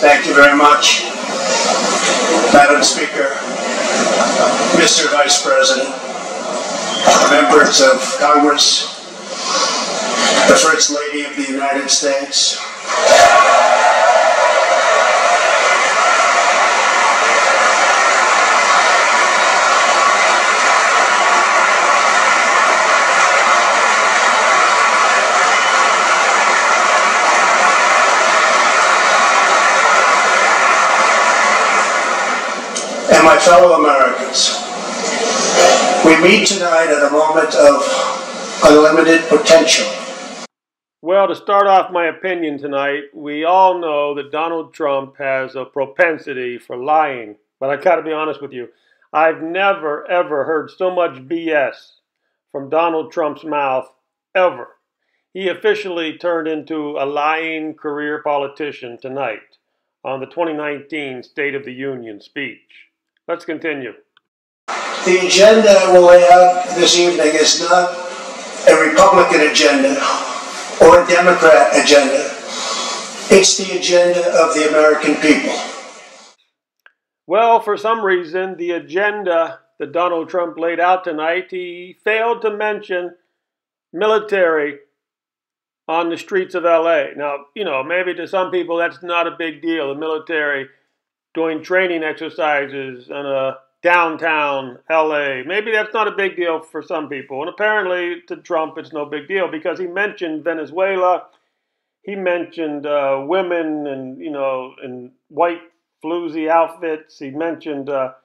Thank you very much, Madam Speaker, Mr. Vice President, members of Congress, the First Lady of the United States. And my fellow Americans, we meet tonight at a moment of unlimited potential. Well, to start off my opinion tonight, we all know that Donald Trump has a propensity for lying. But I gotta be honest with you, I've never, ever heard so much BS from Donald Trump's mouth, ever. He officially turned into a lying career politician tonight on the 2019 State of the Union speech. Let's continue. The agenda we'll lay out this evening is not a Republican agenda or a Democrat agenda. It's the agenda of the American people. Well, for some reason, the agenda that Donald Trump laid out tonight, he failed to mention military on the streets of LA. Now, maybe to some people that's not a big deal, the military doing training exercises in a downtown LA. Maybe that's not a big deal for some people. And apparently to Trump it's no big deal because he mentioned Venezuela. He mentioned women and, in white floozy outfits. He mentioned a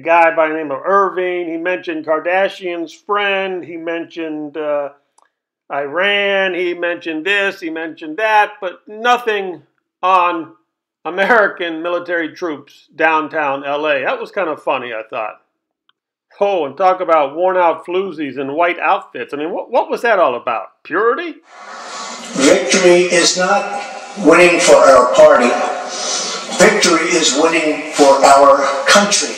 guy by the name of Irving. He mentioned Kardashian's friend. He mentioned Iran. He mentioned this. He mentioned that. But nothing on American military troops downtown LA. That was kind of funny, I thought. Oh, and talk about worn out floozies in white outfits. I mean, what was that all about? Purity? Victory is not winning for our party. Victory is winning for our country.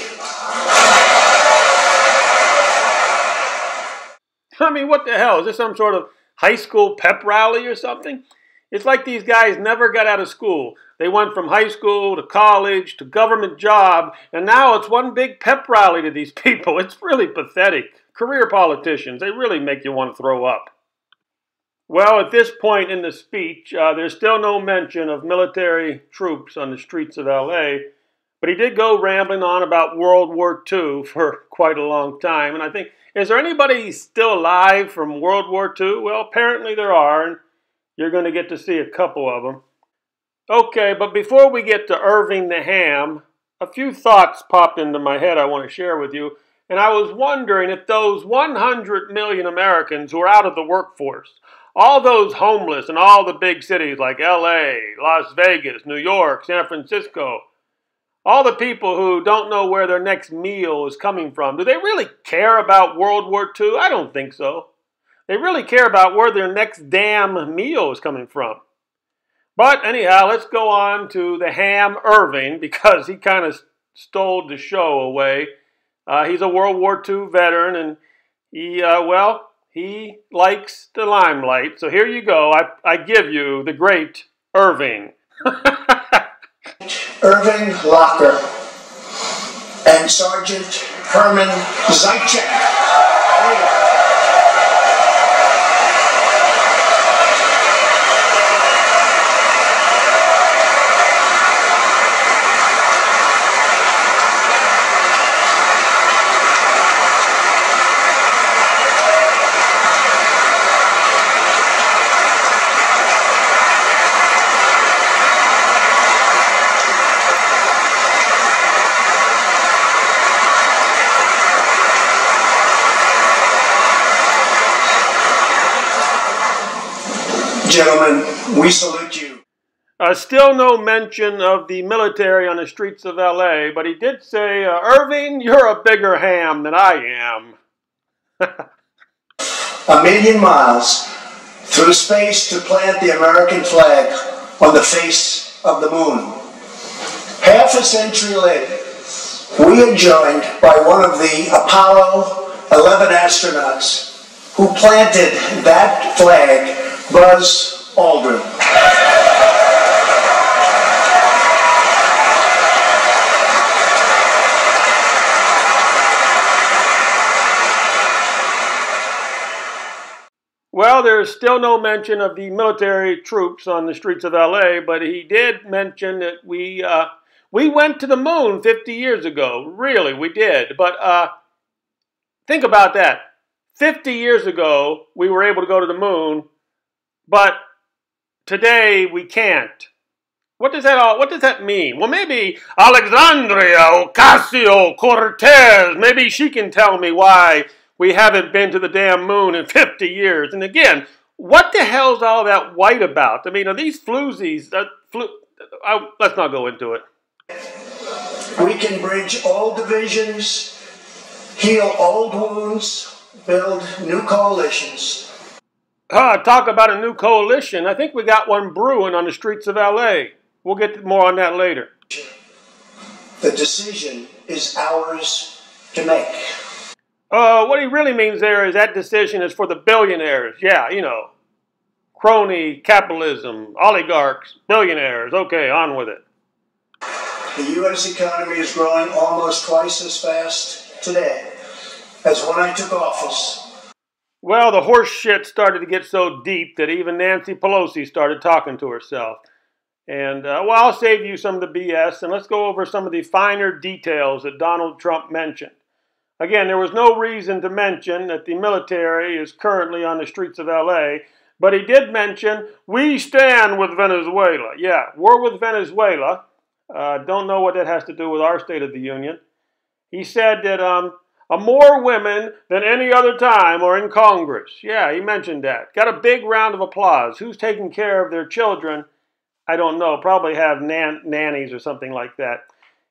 I mean, what the hell? Is this some sort of high school pep rally or something? It's like these guys never got out of school. They went from high school to college to government job, and now it's one big pep rally to these people. It's really pathetic. Career politicians, they really make you want to throw up. Well, at this point in the speech, there's still no mention of military troops on the streets of LA, but he did go rambling on about World War II for quite a long time. And I think, is there anybody still alive from World War II? Well, apparently there are, and you're going to get to see a couple of them. Okay, but before we get to Irving the Ham, a few thoughts popped into my head I want to share with you. And I was wondering if those 100 million Americans who are out of the workforce, all those homeless in all the big cities like LA, Las Vegas, New York, San Francisco, all the people who don't know where their next meal is coming from, do they really care about World War II? I don't think so. They really care about where their next damn meal is coming from. But anyhow, let's go on to the Ham Irving because he kind of stole the show away. He's a World War II veteran and he likes the limelight. So here you go. I give you the great Irving. Irving Locker and Sergeant Herman Zaitchik. Gentlemen, we salute you. Still no mention of the military on the streets of LA, but he did say, Irving, you're a bigger ham than I am. 1,000,000 miles through space to plant the American flag on the face of the moon. Half a century later, we are joined by one of the Apollo 11 astronauts who planted that flag, Buzz Aldrin. Well, there's still no mention of the military troops on the streets of LA, but he did mention that we went to the moon 50 years ago. Really, we did. But think about that. 50 years ago, we were able to go to the moon, but today we can't. What does that mean? Well, maybe Alexandria Ocasio-Cortez, maybe she can tell me why we haven't been to the damn moon in 50 years. And again, what the hell's all that white about? I mean, are these floozies? Let's not go into it. We can bridge old divisions, heal old wounds, build new coalitions. Talk about a new coalition. I think we got one brewing on the streets of LA. We'll get more on that later. The decision is ours to make. What he really means there is that decision is for the billionaires. Yeah, you know, crony capitalism, oligarchs, billionaires. Okay, on with it. The U.S. economy is growing almost twice as fast today as when I took office. Well, the horse shit started to get so deep that even Nancy Pelosi started talking to herself. And, well, I'll save you some of the BS, and let's go over some of the finer details that Donald Trump mentioned. Again, there was no reason to mention that the military is currently on the streets of LA, but he did mention, we stand with Venezuela. Yeah, we're with Venezuela. Don't know what that has to do with our State of the Union. He said that more women than any other time are in Congress. Yeah, he mentioned that. Got a big round of applause. Who's taking care of their children? I don't know. Probably have nannies or something like that.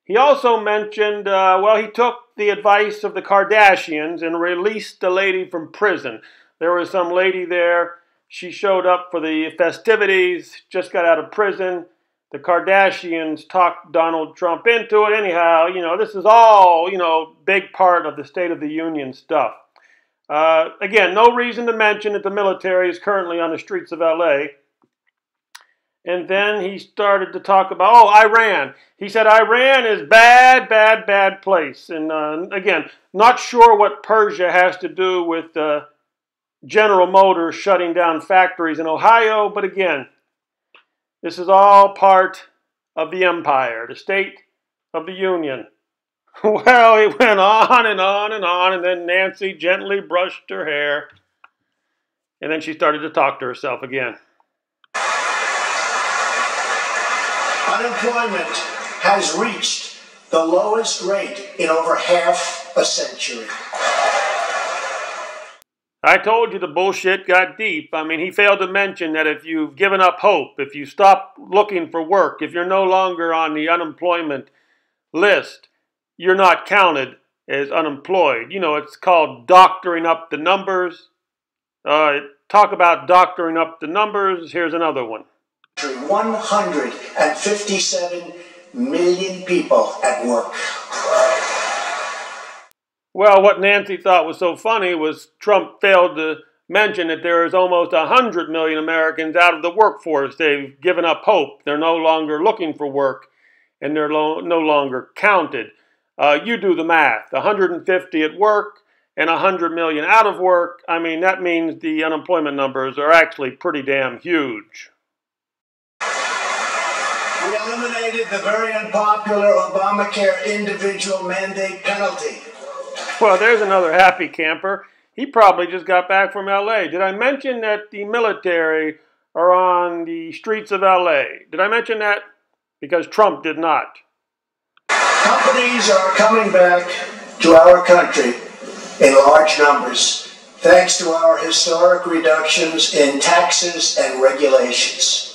He also mentioned, well, he took the advice of the Kardashians and released a lady from prison. There was some lady there. She showed up for the festivities, just got out of prison. The Kardashians talked Donald Trump into it. Anyhow, you know, this is all, you know, big part of the State of the Union stuff. Again, no reason to mention that the military is currently on the streets of LA. And then he started to talk about, Iran. He said Iran is bad, bad, bad place. And again, not sure what Persia has to do with General Motors shutting down factories in Ohio. But again, this is all part of the empire, the State of the Union. Well, he went on and on and on, and then Nancy gently brushed her hair. And then she started to talk to herself again. Unemployment has reached the lowest rate in over half a century. I told you the bullshit got deep. I mean, he failed to mention that if you've given up hope, if you stop looking for work, if you're no longer on the unemployment list, you're not counted as unemployed. You know, it's called doctoring up the numbers. Talk about doctoring up the numbers. Here's another one. 157 million people at work. Well, what Nancy thought was so funny was Trump failed to mention that there is almost 100 million Americans out of the workforce. They've given up hope. They're no longer looking for work, and they're no longer counted. You do the math. 150 at work and 100 million out of work. I mean, that means the unemployment numbers are actually pretty damn huge. We eliminated the very unpopular Obamacare individual mandate penalty. Well, there's another happy camper. He probably just got back from LA. Did I mention that the military are on the streets of LA? Did I mention that? Because Trump did not. Companies are coming back to our country in large numbers, thanks to our historic reductions in taxes and regulations.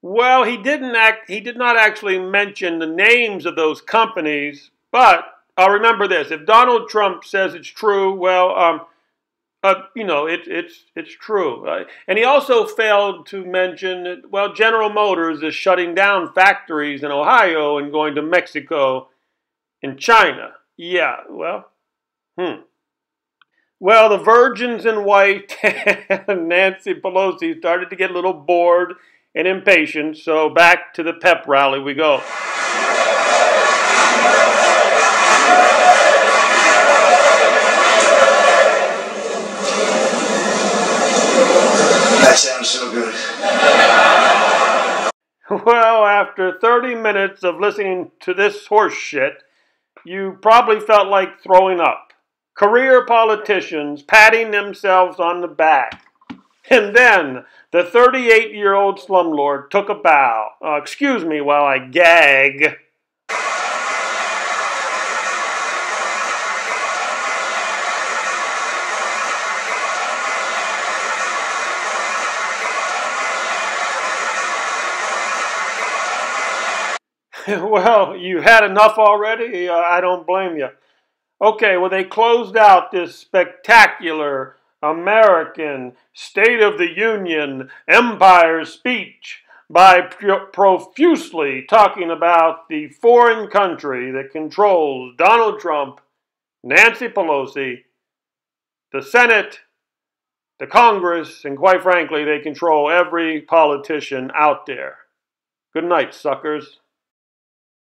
Well, he did not actually mention the names of those companies, but I'll remember this. If Donald Trump says it's true, well, you know, it's true. And he also failed to mention that, well, General Motors is shutting down factories in Ohio and going to Mexico and China. Yeah, well, Well, the virgins in white and Nancy Pelosi started to get a little bored and impatient, so back to the pep rally we go. That sounds so good. Well, after 30 minutes of listening to this horse shit, you probably felt like throwing up. Career politicians patting themselves on the back. And then the 38-year-old slumlord took a bow. Excuse me while I gag. Well, you had enough already? I don't blame you. Okay, well, they closed out this spectacular American State of the Union Empire speech by profusely talking about the foreign country that controls Donald Trump, Nancy Pelosi, the Senate, the Congress, and quite frankly, they control every politician out there. Good night, suckers.